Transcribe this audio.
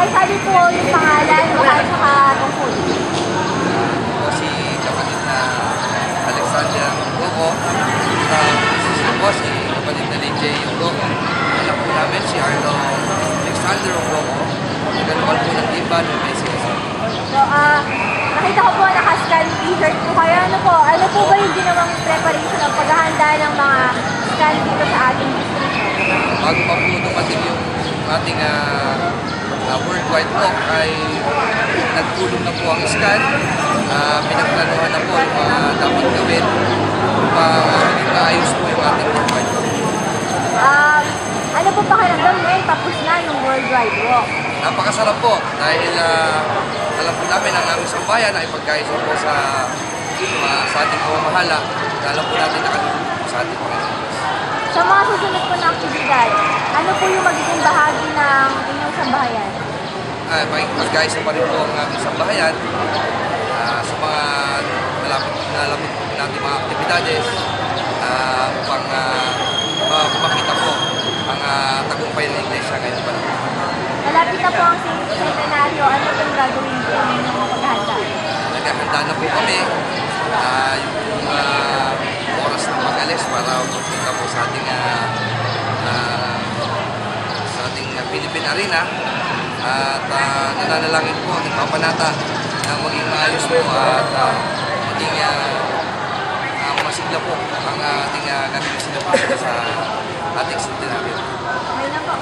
Pakisabi po yung pangalan, baka saka tungkol. Ako si kapatid na Alexander Roco. Ako si kapatid na DJ Roco. Anak po namin si Arlo Alexander Roco. Nagkanuman po ng timba ng Mesias. So, nakita ko po naka-scan t-shirt po kayo. Ano po ba yung ginawang preparation o paghahanda ng mga scan dito sa ating district? Bago pa po dumating yung ating worldwide walk ay nagtulong na po ang scan. Pinagplanuhan na po yung dapat gawin para maayos po yung ating worldwide walk. Ano po pakiramdam ngayon tapos na yung worldwide walk? Napakasarap po dahil alam po namin ang aming sambayan ay pagkaisa po sa ating pamamahala. Alam po natin nakalulong po sa ating Panginoon. Sa mga susunod po na aktibidad, ano po yung magiging bahagi ng inyong sambahayan? Pagkaisa pa rin po ang aming sambahayan sa mga malapit po natin mga aktibidades upang makita po ang tagumpay ng Iglesia ngayon pa. Malapit na po ang centenaryo. Ano pong gagawin po ang inyong paghahanda? Naghahanda na po kami yung oras ng mag-alis para pupunta po sa ating Philippine Arena at nananalangin po, nagpapanata na maging maayos po at maging masigla po ang ating gagawin sila po sa ating centenaryo. Okay na po.